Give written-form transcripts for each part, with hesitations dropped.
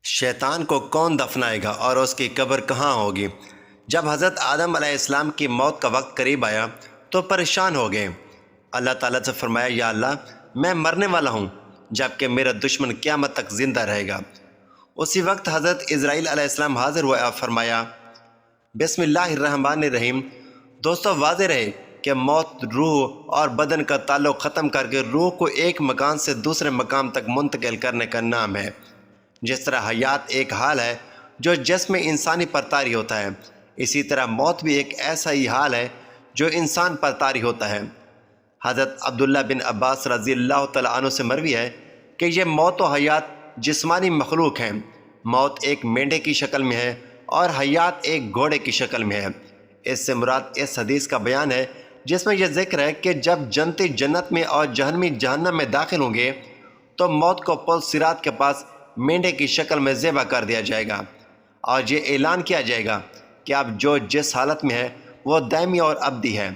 شیطان کو کون دفنائے گا اور اس کی قبر کہاں ہوگی؟ جب حضرت آدم علیہ السلام کی موت کا وقت قریب آیا تو پریشان ہو گئے۔ اللہ تعالیٰ سے فرمایا، یا اللہ، میں مرنے والا ہوں جبکہ میرا دشمن قیامت تک زندہ رہے گا۔ اسی وقت حضرت اسرائیل علیہ السلام حاضر ہوئے اور فرمایا، بسم اللہ الرحمن الرحیم۔ دوستو، واضح رہے کہ موت روح اور بدن کا تعلق ختم کر کے روح کو ایک مکان سے دوسرے مقام تک منتقل کرنے کا نام ہے۔ جس طرح حیات ایک حال ہے جو جسم انسانی پر طاری ہوتا ہے، اسی طرح موت بھی ایک ایسا ہی حال ہے جو انسان پر طاری ہوتا ہے۔ حضرت عبداللہ بن عباس رضی اللہ تعالیٰ عنہ سے مروی ہے کہ یہ موت و حیات جسمانی مخلوق ہیں۔ موت ایک مینڈے کی شکل میں ہے اور حیات ایک گھوڑے کی شکل میں ہے۔ اس سے مراد اس حدیث کا بیان ہے جس میں یہ ذکر ہے کہ جب جنتی جنت میں اور جہنمی جہنم میں داخل ہوں گے تو موت کو پل صراط کے پاس مینڈے کی شکل میں ذبح کر دیا جائے گا اور یہ اعلان کیا جائے گا کہ اب جو جس حالت میں ہے وہ دائمی اور ابدی ہے،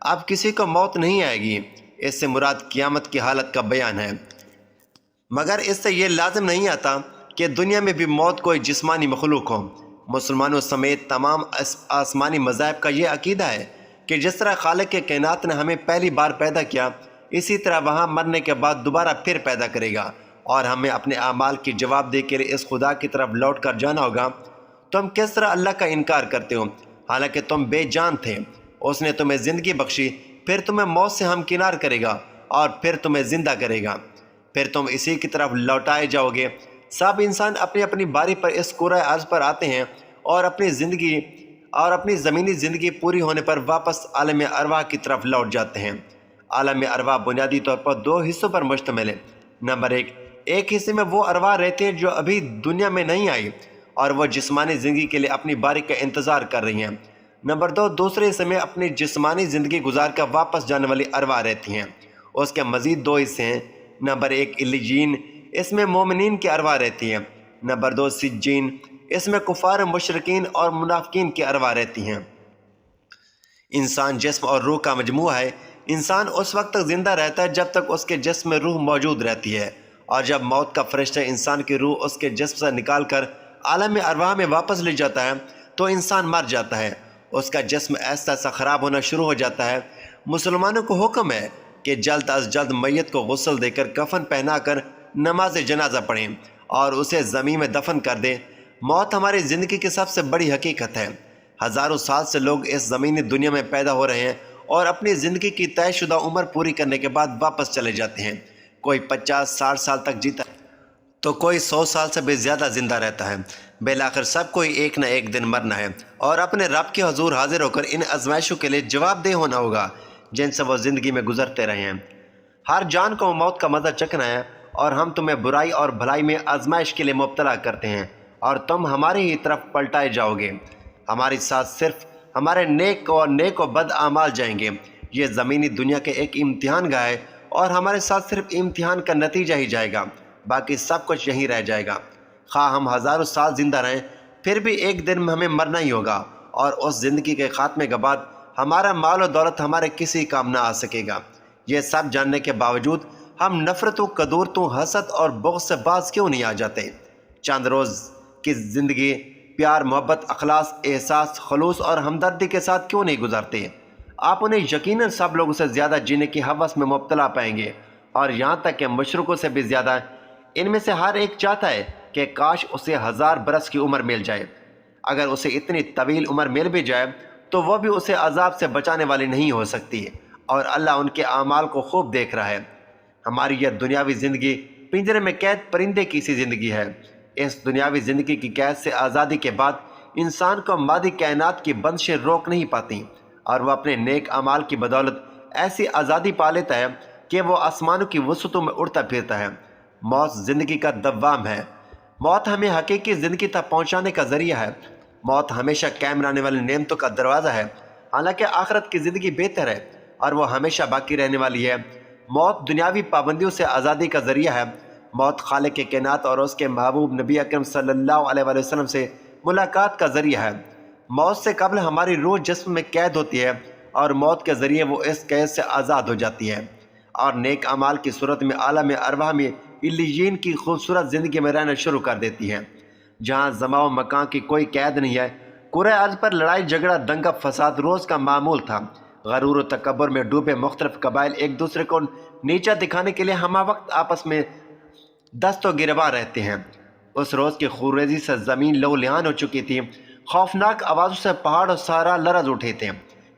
اب کسی کو موت نہیں آئے گی۔ اس سے مراد قیامت کی حالت کا بیان ہے، مگر اس سے یہ لازم نہیں آتا کہ دنیا میں بھی موت کوئی جسمانی مخلوق ہو۔ مسلمانوں سمیت تمام آسمانی مذاہب کا یہ عقیدہ ہے کہ جس طرح خالق کے کائنات نے ہمیں پہلی بار پیدا کیا، اسی طرح وہاں مرنے کے بعد دوبارہ پھر پیدا کرے گا اور ہمیں اپنے اعمال کی جواب دے کے اس خدا کی طرف لوٹ کر جانا ہوگا۔ تم کس طرح اللہ کا انکار کرتے ہو حالانکہ تم بے جان تھے؟ اس نے تمہیں زندگی بخشی، پھر تمہیں موت سے ہمکنار کرے گا اور پھر تمہیں زندہ کرے گا، پھر تم اسی کی طرف لوٹائے جاؤ گے۔ سب انسان اپنی اپنی باری پر اس کرۂ ارض پر آتے ہیں اور اپنی زمینی زندگی پوری ہونے پر واپس عالم ارواح کی طرف لوٹ جاتے ہیں۔ عالم ارواح بنیادی طور پر دو حصوں پر مشتمل ہے۔ نمبر ایک حصے میں وہ ارواح رہتے ہیں جو ابھی دنیا میں نہیں آئی اور وہ جسمانی زندگی کے لیے اپنی باری کا انتظار کر رہی ہیں۔ نمبر دو، دوسرے حصے میں اپنی جسمانی زندگی گزار کر واپس جانے والی ارواح رہتی ہیں۔ اس کے مزید دو حصے ہیں۔ نمبر ایک علیین، اس میں مومنین کی ارواح رہتی ہیں۔ نمبر دو سجین، اس میں کفار، مشرکین اور منافقین کی ارواح رہتی ہیں۔ انسان جسم اور روح کا مجموعہ ہے۔ انسان اس وقت تک زندہ رہتا ہے جب تک اس کے جسم میں روح موجود رہتی ہے، اور جب موت کا فرشتہ انسان کی روح اس کے جسم سے نکال کر عالم ارواح میں واپس لے جاتا ہے تو انسان مر جاتا ہے، اس کا جسم ایسا ایسا خراب ہونا شروع ہو جاتا ہے۔ مسلمانوں کو حکم ہے کہ جلد از جلد میت کو غسل دے کر کفن پہنا کر نماز جنازہ پڑھیں اور اسے زمین میں دفن کر دیں۔ موت ہماری زندگی کی سب سے بڑی حقیقت ہے۔ ہزاروں سال سے لوگ اس زمینی دنیا میں پیدا ہو رہے ہیں اور اپنی زندگی کی طے شدہ عمر پوری کرنے کے بعد واپس چلے جاتے ہیں۔ کوئی 50-60 سال تک جیتا ہے تو کوئی 100 سال سے بھی زیادہ زندہ رہتا ہے۔ بالآخر سب کوئی ایک نہ ایک دن مرنا ہے اور اپنے رب کے حضور حاضر ہو کر ان آزمائشوں کے لیے جواب دہ ہونا ہوگا جن سے وہ زندگی میں گزرتے رہے ہیں۔ ہر جان کو موت کا مزہ چکھنا ہے اور ہم تمہیں برائی اور بھلائی میں آزمائش کے لیے مبتلا کرتے ہیں اور تم ہماری ہی طرف پلٹائے جاؤ گے۔ ہمارے ساتھ صرف ہمارے نیک و بد اعمال جائیں گے۔ یہ زمینی دنیا کے ایک امتحان گاہ ہے اور ہمارے ساتھ صرف امتحان کا نتیجہ ہی جائے گا، باقی سب کچھ یہیں رہ جائے گا۔ خواہ ہم ہزاروں سال زندہ رہیں، پھر بھی ایک دن میں ہمیں مرنا ہی ہوگا، اور اس زندگی کے خاتمے کے بعد ہمارا مال و دولت ہمارے کسی کام نہ آ سکے گا۔ یہ سب جاننے کے باوجود ہم نفرتوں، قدورتوں، حسد اور بغض سے باز کیوں نہیں آ جاتے؟ چند روز کی زندگی پیار، محبت، اخلاص، احساس، خلوص اور ہمدردی کے ساتھ کیوں نہیں گزارتے؟ آپ انہیں یقیناً سب لوگوں سے زیادہ جینے کی ہوس میں مبتلا پائیں گے، اور یہاں تک کہ مشرکوں سے بھی زیادہ۔ ان میں سے ہر ایک چاہتا ہے کہ کاش اسے 1000 برس کی عمر مل جائے۔ اگر اسے اتنی طویل عمر مل بھی جائے تو وہ بھی اسے عذاب سے بچانے والی نہیں ہو سکتی، اور اللہ ان کے اعمال کو خوب دیکھ رہا ہے۔ ہماری یہ دنیاوی زندگی پنجرے میں قید پرندے کی سی زندگی ہے۔ اس دنیاوی زندگی کی قید سے آزادی کے بعد انسان کو مادی کائنات کی بندشیں روک نہیں پاتی، اور وہ اپنے نیک اعمال کی بدولت ایسی آزادی پا لیتا ہے کہ وہ آسمانوں کی وسعتوں میں اڑتا پھرتا ہے۔ موت زندگی کا دوام ہے۔ موت ہمیں حقیقی زندگی تک پہنچانے کا ذریعہ ہے۔ موت ہمیشہ قائم رہنے والی نعمتوں کا دروازہ ہے، حالانکہ آخرت کی زندگی بہتر ہے اور وہ ہمیشہ باقی رہنے والی ہے۔ موت دنیاوی پابندیوں سے آزادی کا ذریعہ ہے۔ موت خالق کے کائنات اور اس کے محبوب نبی اکرم صلی اللہ علیہ وآلہ وسلم سے ملاقات کا ذریعہ ہے۔ موت سے قبل ہماری روح جسم میں قید ہوتی ہے، اور موت کے ذریعے وہ اس قید سے آزاد ہو جاتی ہے اور نیک اعمال کی صورت میں عالم ارواح میں علیین کی خوبصورت زندگی میں رہنا شروع کر دیتی ہے۔ جہاں زماں و مکان کی کوئی قید نہیں ہے۔ کرۂ ارض پر لڑائی جھگڑا دنگا فساد روز کا معمول تھا۔ غرور و تکبر میں ڈوبے مختلف قبائل ایک دوسرے کو نیچا دکھانے کے لیے ہمہ وقت آپس میں دست و گریباں رہتے ہیں۔ اس روز کی خونریزی سے زمین لہو لہان ہو چکی تھی۔ خوفناک آوازوں سے پہاڑ و صحرا لرز اٹھے تھے۔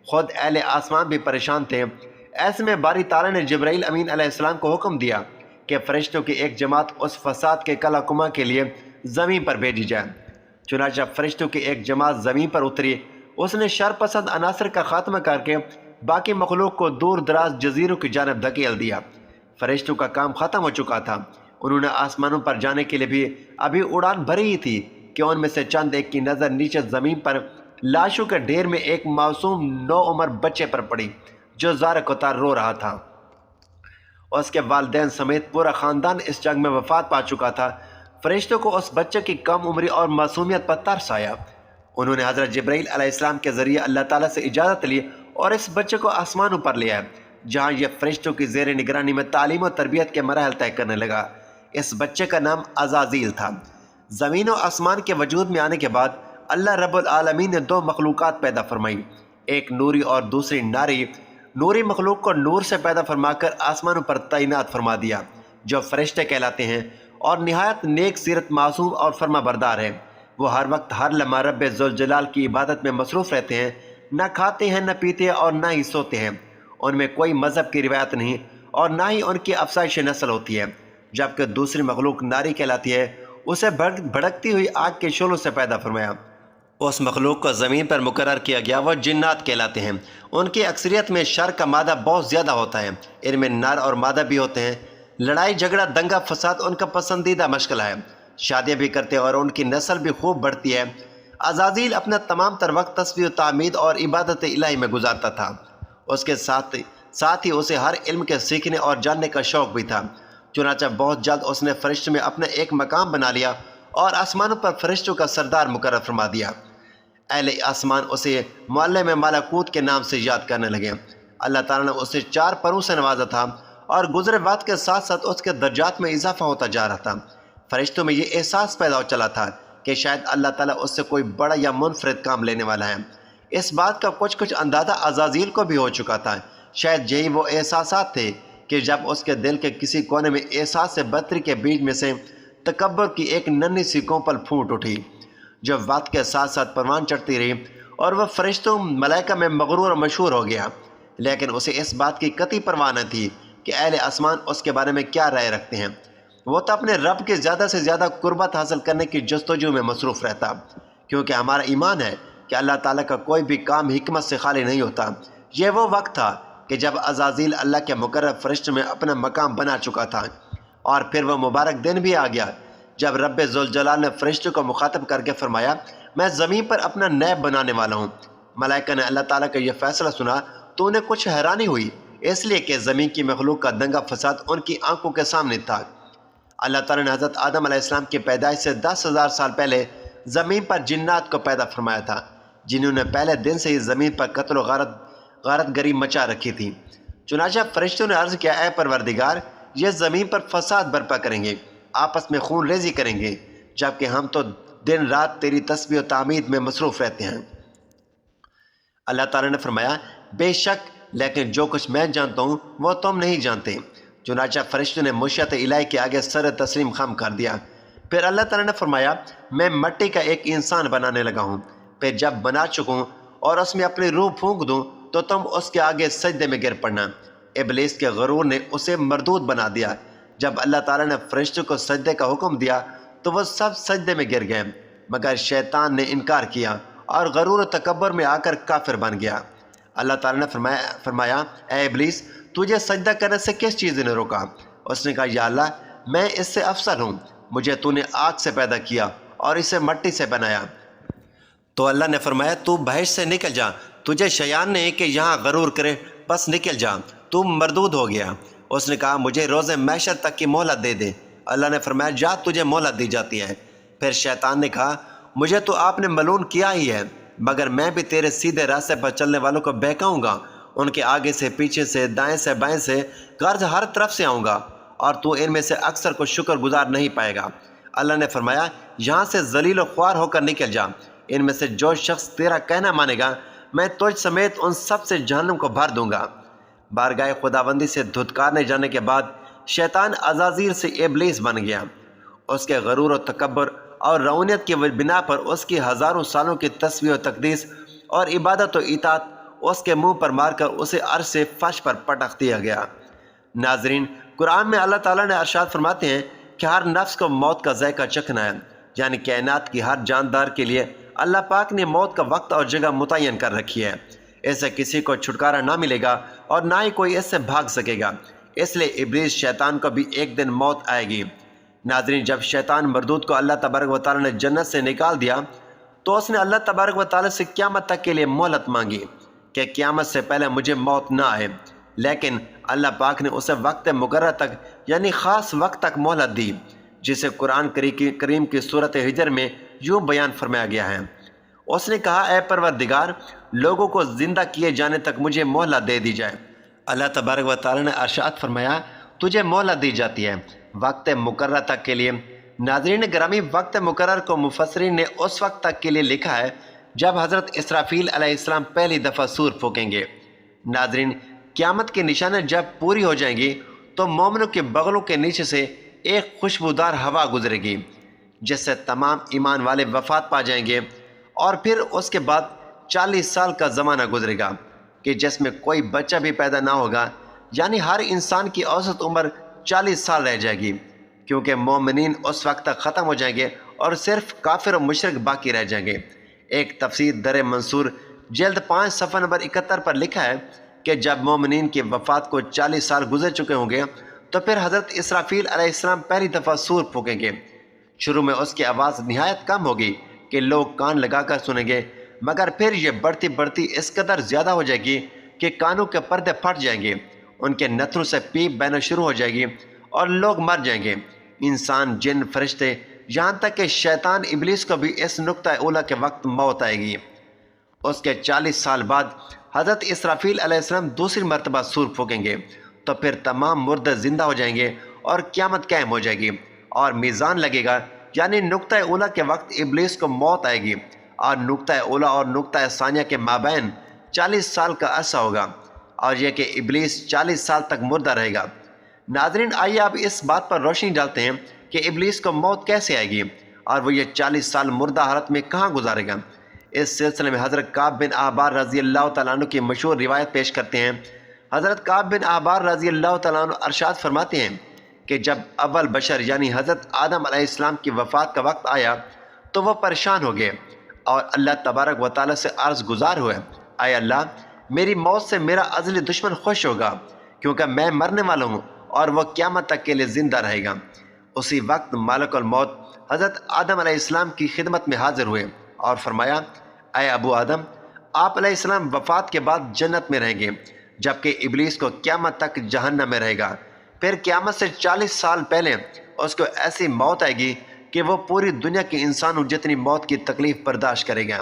خود اہل آسمان بھی پریشان تھے۔ ایسے میں باری تعالیٰ نے جبرائیل امین علیہ السلام کو حکم دیا کہ فرشتوں کی ایک جماعت اس فساد کے کلا کما کے لیے زمین پر بھیجی جائے۔ چنانچہ فرشتوں کی ایک جماعت زمین پر اتری۔ اس نے شر پسند عناصر کا خاتمہ کر کے باقی مخلوق کو دور دراز جزیروں کی جانب دھکیل دیا۔ فرشتوں کا کام ختم ہو چکا تھا۔ انہوں نے آسمانوں پر جانے کے لیے بھی ابھی اڑان بھری ہی تھی کہ ان میں سے چند ایک کی نظر نیچے زمین پر لاشوں کے ڈھیر میں ایک معصوم نو عمر بچے پر پڑی جو زار کتار رو رہا تھا۔ اس کے والدین سمیت پورا خاندان اس جنگ میں وفات پا چکا تھا۔ فرشتوں کو اس بچے کی کم عمری اور معصومیت پر ترس آیا۔ انہوں نے حضرت جبرائیل علیہ السلام کے ذریعے اللہ تعالیٰ سے اجازت لی اور اس بچے کو آسمانوں پر لے آئے، جہاں یہ فرشتوں کی زیر نگرانی میں تعلیم و تربیت کے مراحل طے کرنے لگا۔ اس بچے کا نام عزازیل تھا۔ زمین و آسمان کے وجود میں آنے کے بعد اللہ رب العالمین نے دو مخلوقات پیدا فرمائی، ایک نوری اور دوسری ناری۔ نوری مخلوق کو نور سے پیدا فرما کر آسمانوں پر تعینات فرما دیا، جو فرشتے کہلاتے ہیں اور نہایت نیک سیرت معصوم اور فرما بردار ہے۔ وہ ہر وقت ہر لمحہ رب ذوالجلال کی عبادت میں مصروف رہتے ہیں، نہ کھاتے ہیں نہ پیتے ہیں اور نہ ہی سوتے ہیں۔ ان میں کوئی مذہب کی روایت نہیں اور نہ ہی ان کی افزائش نسل ہوتی ہے۔ جبکہ دوسری مخلوق ناری کہلاتی ہے، اسے بھڑکتی ہوئی آگ کے شعلوں سے پیدا فرمایا۔ اس مخلوق کو زمین پر مقرر کیا گیا، وہ جنات کہلاتے ہیں۔ ان کی اکثریت میں شر کا مادہ بہت زیادہ ہوتا ہے، ان میں نر اور مادہ بھی ہوتے ہیں۔ لڑائی جھگڑا دنگا فساد ان کا پسندیدہ مشغلہ ہے۔ شادیاں بھی کرتے ہیں اور ان کی نسل بھی خوب بڑھتی ہے۔ عزازیل اپنا تمام تر وقت تسبیح و تعمید اور عبادت الہی میں گزارتا تھا۔ اس کے ساتھ ہی اسے ہر علم کے سیکھنے اور جاننے کا شوق بھی تھا۔ چنانچہ بہت جلد اس نے فرشتوں میں اپنا ایک مقام بنا لیا اور آسمانوں پر فرشتوں کا سردار مقرر فرما دیا۔ اہل آسمان اسے معلم ملکوت کے نام سے یاد کرنے لگے۔ اللہ تعالیٰ نے اسے 4 پروں سے نوازا تھا اور گزرے وقت کے ساتھ ساتھ اس کے درجات میں اضافہ ہوتا جا رہا تھا۔ فرشتوں میں یہ احساس پیدا ہو چلا تھا کہ شاید اللہ تعالیٰ اس سے کوئی بڑا یا منفرد کام لینے والا ہے۔ اس بات کا کچھ اندازہ عزازیل کو بھی ہو چکا تھا۔ شاید یہی وہ احساسات تھے کہ جب اس کے دل کے کسی کونے میں احساس سے بدتری کے بیج میں سے تکبر کی ایک ننھی سی کونپل پھوٹ اٹھی، جو وقت کے ساتھ ساتھ پروان چڑھتی رہی اور وہ فرشتوں ملائکہ میں مغرور اور مشہور ہو گیا۔ لیکن اسے اس بات کی قطعی پرواہ نہ تھی کہ اہل آسمان اس کے بارے میں کیا رائے رکھتے ہیں۔ وہ تو اپنے رب کے زیادہ سے زیادہ قربت حاصل کرنے کی جستجو میں مصروف رہتا، کیونکہ ہمارا ایمان ہے کہ اللہ تعالیٰ کا کوئی بھی کام حکمت سے خالی نہیں ہوتا۔ یہ وہ وقت تھا کہ جب عزازیل اللہ کے مقرر فرشتوں میں اپنا مقام بنا چکا تھا، اور پھر وہ مبارک دن بھی آ گیا جب رب ذوالجلال نے فرشتوں کو مخاطب کر کے فرمایا، میں زمین پر اپنا نیب بنانے والا ہوں۔ ملائکہ نے اللہ تعالیٰ کا یہ فیصلہ سنا تو انہیں کچھ حیرانی ہوئی، اس لیے کہ زمین کی مخلوق کا دنگا فساد ان کی آنکھوں کے سامنے تھا۔ اللہ تعالیٰ نے حضرت آدم علیہ السلام کی پیدائش سے 10,000 سال پہلے زمین پر جنات کو پیدا فرمایا تھا، جنہوں نے پہلے دن سے ہی زمین پر قتل و غارت گری مچا رکھی تھی۔ چنانچہ فرشتوں نے عرض کیا، اے پروردگار، یہ زمین پر فساد برپا کریں گے، آپس میں خون ریزی کریں گے، جبکہ ہم تو دن رات تیری تسبیح و تعمید میں مصروف رہتے ہیں۔ اللہ تعالیٰ نے فرمایا، بے شک لیکن جو کچھ میں جانتا ہوں وہ تم نہیں جانتے۔ چنانچہ فرشتوں نے مشیت الہی کے آگے سر تسلیم خم کر دیا۔ پھر اللہ تعالیٰ نے فرمایا، میں مٹی کا ایک انسان بنانے لگا ہوں، پھر جب بنا چکوں اور اس میں اپنی روح پھونک دوں تو تم اس کے آگے سجدے میں گر پڑنا۔ ابلیس کے غرور نے اسے مردود بنا دیا۔ جب اللہ تعالیٰ نے فرشتوں کو سجدے کا حکم دیا تو وہ سب سجدے میں گر گئے، مگر شیطان نے انکار کیا اور غرور و تکبر میں آ کر کافر بن گیا۔ اللہ تعالیٰ نے فرمایا، اے ابلیس، تجھے سجدہ کرنے سے کس چیز نے روکا؟ اس نے کہا، یا اللہ، میں اس سے افضل ہوں، مجھے تو نے آگ سے پیدا کیا اور اسے مٹی سے بنایا۔ تو اللہ نے فرمایا، تو بہشت سے نکل جا، تجھے شیطان نے کہ یہاں غرور کرے، بس نکل جا، تو مردود ہو گیا۔ اس نے کہا، مجھے روز محشر تک کی مہلت دے دے۔ اللہ نے فرمایا، جا، تجھے مہلت دی جاتی ہے۔ پھر شیطان نے کہا، مجھے تو آپ نے ملعون کیا ہی ہے، مگر میں بھی تیرے سیدھے راستے پر چلنے والوں کو بہکاؤں گا، ان کے آگے سے، پیچھے سے، دائیں سے، بائیں سے، غرض ہر طرف سے آؤں گا، اور تو ان میں سے اکثر کو شکر گزار نہیں پائے گا۔ اللہ نے فرمایا یہاں سے ذلیل و خوار ہو کر نکل جا، ان میں سے جو شخص تیرا کہنا مانے گا میں تجھ سمیت ان سب سے جہنم کو بھر دوں گا۔ بارگاہ خداوندی سے دھتکارنے جانے کے بعد شیطان عزازیل سے ابلیس بن گیا۔ اس کے غرور و تکبر اور رعونیت کی بنا پر اس کی ہزاروں سالوں کی تسبیح و تقدیس اور عبادت و اطاعت اس کے منہ پر مار کر اسے عرش سے فرش پر پٹخ دیا گیا۔ ناظرین، قرآن میں اللہ تعالیٰ نے ارشاد فرماتے ہیں کہ ہر نفس کو موت کا ذائقہ چکھنا ہے، یعنی کائنات کی ہر جاندار کے لیے اللہ پاک نے موت کا وقت اور جگہ متعین کر رکھی ہے۔ اس سے کسی کو چھٹکارا نہ ملے گا اور نہ ہی کوئی اس سے بھاگ سکے گا، اس لیے ابلیس شیطان کو بھی ایک دن موت آئے گی۔ ناظرین، جب شیطان مردود کو اللہ تبارک و تعالیٰ نے جنت سے نکال دیا تو اس نے اللہ تبارک و تعالیٰ سے قیامت تک کے لیے مہلت مانگی کہ قیامت سے پہلے مجھے موت نہ آئے، لیکن اللہ پاک نے اسے وقت مقررہ تک یعنی خاص وقت تک مہلت دی، جسے قرآن کریم کی سورۃ ہجر میں یوں بیان فرمایا گیا ہے۔ اس نے کہا اے پروردگار، لوگوں کو زندہ کیے جانے تک مجھے مہلت دے دی جائے۔ اللہ تبارک و تعالیٰ نے ارشاد فرمایا تجھے مہلت دی جاتی ہے وقت مقررہ تک کے لیے۔ ناظرین گرامی، وقت مقرر کو مفسرین نے اس وقت تک کے لیے لکھا ہے جب حضرت اسرافیل علیہ السلام پہلی دفعہ سور پھونکیں گے۔ ناظرین، قیامت کی نشانیں جب پوری ہو جائیں گی تو مومنوں کے بغلوں کے نیچے سے ایک خوشبودار ہوا گزرے گی جس سے تمام ایمان والے وفات پا جائیں گے، اور پھر اس کے بعد 40 سال کا زمانہ گزرے گا کہ جس میں کوئی بچہ بھی پیدا نہ ہوگا، یعنی ہر انسان کی اوسط عمر 40 سال رہ جائے گی، کیونکہ مومنین اس وقت تک ختم ہو جائیں گے اور صرف کافر و مشرک باقی رہ جائیں گے۔ ایک تفسیر در منصور جلد 5 صفحہ نمبر 71 پر لکھا ہے کہ جب مومنین کی وفات کو 40 سال گزر چکے ہوں گے تو پھر حضرت اسرافیل علیہ السلام پہلی دفعہ سور پھونکیں گے۔ شروع میں اس کی آواز نہایت کم ہوگی کہ لوگ کان لگا کر سنیں گے، مگر پھر یہ بڑھتی بڑھتی اس قدر زیادہ ہو جائے گی کہ کانوں کے پردے پھٹ جائیں گے، ان کے نتھروں سے پیپ بہنا شروع ہو جائے گی اور لوگ مر جائیں گے، انسان، جن، فرشتے، یہاں تک کہ شیطان ابلیس کو بھی اس نقطہ اولا کے وقت موت آئے گی۔ اس کے 40 سال بعد حضرت اسرافیل علیہ السلام دوسری مرتبہ سور پھونکیں گے تو پھر تمام مردے زندہ ہو جائیں گے اور قیامت قائم ہو جائے گی اور میزان لگے گا، یعنی نقطہ اولا کے وقت ابلیس کو موت آئے گی اور نقطہ اولا اور نقطہ ثانیہ کے مابین 40 سال کا عرصہ ہوگا، اور یہ کہ ابلیس 40 سال تک مردہ رہے گا۔ ناظرین، آئیے اب اس بات پر روشنی ڈالتے ہیں کہ ابلیس کو موت کیسے آئے گی اور وہ یہ 40 سال مردہ حالت میں کہاں گزارے گا۔ اس سلسلے میں حضرت کعب بن احبار رضی اللہ تعالیٰ عنہ کی مشہور روایت پیش کرتے ہیں۔ حضرت کعب بن احبار رضی اللہ تعالیٰ عنہ ارشاد فرماتے ہیں کہ جب اول بشر یعنی حضرت آدم علیہ السلام کی وفات کا وقت آیا تو وہ پریشان ہو گئے اور اللہ تبارک و تعالیٰ سے عرض گزار ہوئے، اے اللہ، میری موت سے میرا ازلی دشمن خوش ہوگا کیونکہ میں مرنے والا ہوں اور وہ قیامت تک کے لیے زندہ رہے گا۔ اسی وقت ملک الموت حضرت آدم علیہ السلام کی خدمت میں حاضر ہوئے اور فرمایا، اے ابو آدم، آپ علیہ السلام وفات کے بعد جنت میں رہیں گے، جبکہ ابلیس کو قیامت تک جہنم میں رہے گا۔ پھر قیامت سے 40 سال پہلے اس کو ایسی موت آئے گی کہ وہ پوری دنیا کے انسانوں جتنی موت کی تکلیف برداشت کرے گا،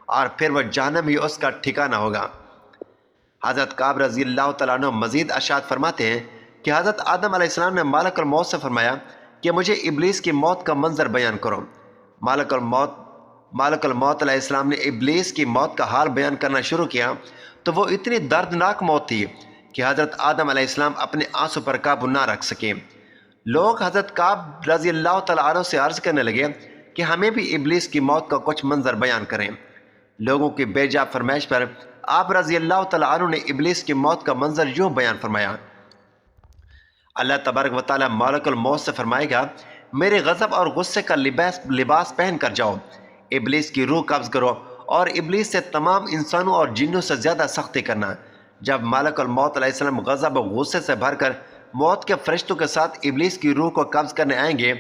اور پھر وہ جہنم ہی اس کا ٹھکانہ ہوگا۔ حضرت کعب رضی اللہ تعالیٰ عنہ مزید ارشاد فرماتے ہیں کہ حضرت آدم علیہ السلام نے مالک الموت سے فرمایا کہ مجھے ابلیس کی موت کا منظر بیان کرو۔ مالک الموت علیہ السلام نے ابلیس کی موت کا حال بیان کرنا شروع کیا تو وہ اتنی دردناک موت تھی کہ حضرت آدم علیہ السلام اپنے آنسوں پر قابو نہ رکھ سکے۔ لوگ حضرت کعب رضی اللہ تعالیٰ عنہ سے عرض کرنے لگے کہ ہمیں بھی ابلیس کی موت کا کچھ منظر بیان کریں۔ لوگوں کی بے جا فرمائش پر آپ رضی اللہ تعالیٰ عنہ نے ابلیس کی موت کا منظر یوں بیان فرمایا، اللہ تبارک و تعالیٰ مالک الموت سے فرمائے گا، میرے غضب اور غصے کا لباس پہن کر جاؤ، ابلیس کی روح قبض کرو اور ابلیس سے تمام انسانوں اور جنوں سے زیادہ سختی کرنا۔ جب مالک الموت علیہ السلام غضب و غصے سے بھر کر موت کے فرشتوں کے ساتھ ابلیس کی روح کو قبض کرنے آئیں گے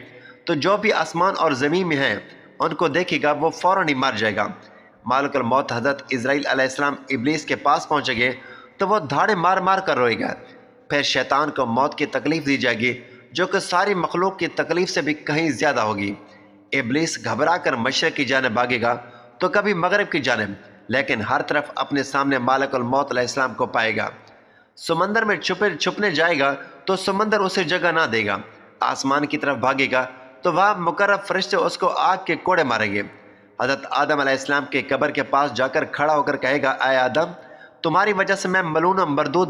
تو جو بھی آسمان اور زمین میں ہیں ان کو دیکھے گا وہ فوراً ہی مر جائے گا۔ مالک الموت حضرت اسرائیل علیہ السلام ابلیس کے پاس پہنچے گے تو وہ دھاڑے مار مار کر روئے گا۔ پھر شیطان کو موت کی تکلیف دی جائے گی جو کہ ساری مخلوق کی تکلیف سے بھی کہیں زیادہ ہوگی۔ ابلیس گھبرا کر مشرق کی جانب بھاگے گا تو کبھی مغرب کی جانب، لیکن ہر طرف اپنے سامنے مالک الموت علیہ السلام کو پائے گا۔ سمندر میں چھپنے جائے گا تو سمندر اسے جگہ نہ دے گا، آسمان کی طرف بھاگے گا تو وہاں مقرب فرشتے اس کو آگ کے کوڑے ماریں گے۔ حضرت آدم علیہ السلام کے قبر کے پاس جا کر کھڑا ہو کر کہے گا، اے آدم، تمہاری وجہ سے میں ملعون و مردود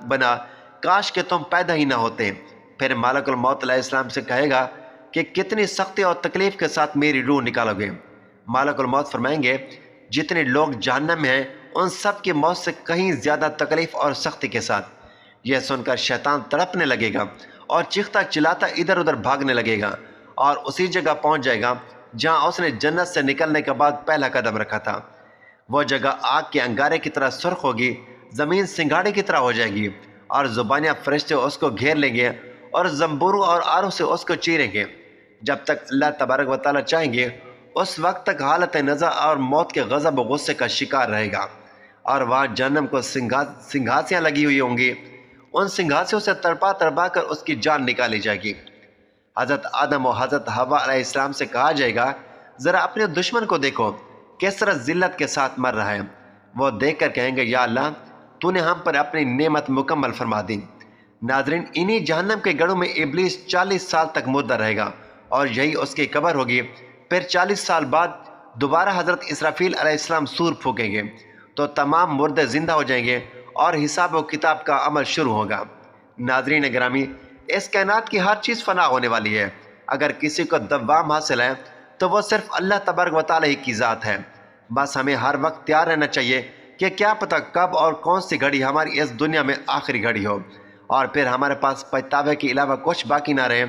بنا، کاش کہ تم پیدا ہی نہ ہوتے۔ پھر ملک الموت علیہ السلام سے کہے گا کہ کتنی سختی اور تکلیف کے ساتھ میری روح نکالو گے۔ ملک الموت فرمائیں گے، جتنے لوگ جہنم میں ہیں ان سب کی موت سے کہیں زیادہ تکلیف اور سختی کے ساتھ۔ یہ سن کر شیطان تڑپنے لگے گا اور چیختا چلاتا ادھر ادھر بھاگنے لگے گا اور اسی جگہ پہنچ جائے گا جہاں اس نے جنت سے نکلنے کے بعد پہلا قدم رکھا تھا۔ وہ جگہ آگ کے انگارے کی طرح سرخ ہوگی، زمین سنگھاڑے کی طرح ہو جائے گی اور زبانیاں فرشتے اس کو گھیر لیں گے اور زنبوروں اور آروں سے اس کو چیریں گے جب تک اللہ تبارک و تعالیٰ چاہیں گے۔ اس وقت تک حالت نزع اور موت کے غضب و غصے کا شکار رہے گا، اور وہاں جہنم کو سنگھاسیاں لگی ہوئی ہوں گی، ان سنگھاسیوں سے تڑپا تڑپا کر اس کی جان نکالی جائے گی۔ حضرت آدم و حضرت حوا علیہ السلام سے کہا جائے گا، ذرا اپنے دشمن کو دیکھو کس طرح ذلت کے ساتھ مر رہا ہے۔ وہ دیکھ کر کہیں گے، یا اللہ، تو نے ہم پر اپنی نعمت مکمل فرما دی۔ ناظرین، انہی جہنم کے گڑھوں میں ابلیس 40 سال تک مردہ رہے گا اور یہی اس کی قبر ہوگی۔ پھر 40 سال بعد دوبارہ حضرت اسرافیل علیہ السلام سور پھونکیں گے تو تمام مردے زندہ ہو جائیں گے اور حساب و کتاب کا عمل شروع ہوگا۔ ناظرین گرامی، اس کائنات کی ہر چیز فنا ہونے والی ہے۔ اگر کسی کو دوام حاصل ہے تو وہ صرف اللہ تبارک و تعالیٰ ہی کی ذات ہے۔ بس ہمیں ہر وقت تیار رہنا چاہیے کہ کیا پتہ کب اور کون سی گھڑی ہماری اس دنیا میں آخری گھڑی ہو اور پھر ہمارے پاس پچھتاوے کے علاوہ کچھ باقی نہ رہے۔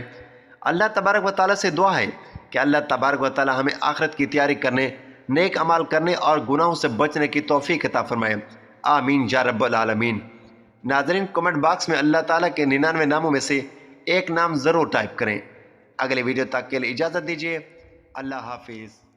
اللہ تبارک و تعالیٰ سے دعا ہے کہ اللہ تبارک و تعالیٰ ہمیں آخرت کی تیاری کرنے، نیک عمال کرنے اور گناہوں سے بچنے کی توفیق عطا فرمائے۔ آمین یا رب العالمین۔ ناظرین، کمنٹ باکس میں اللہ تعالیٰ کے 99 ناموں میں سے ایک نام ضرور ٹائپ کریں۔ اگلے ویڈیو تک کے لیے اجازت دیجیے۔ اللہ حافظ۔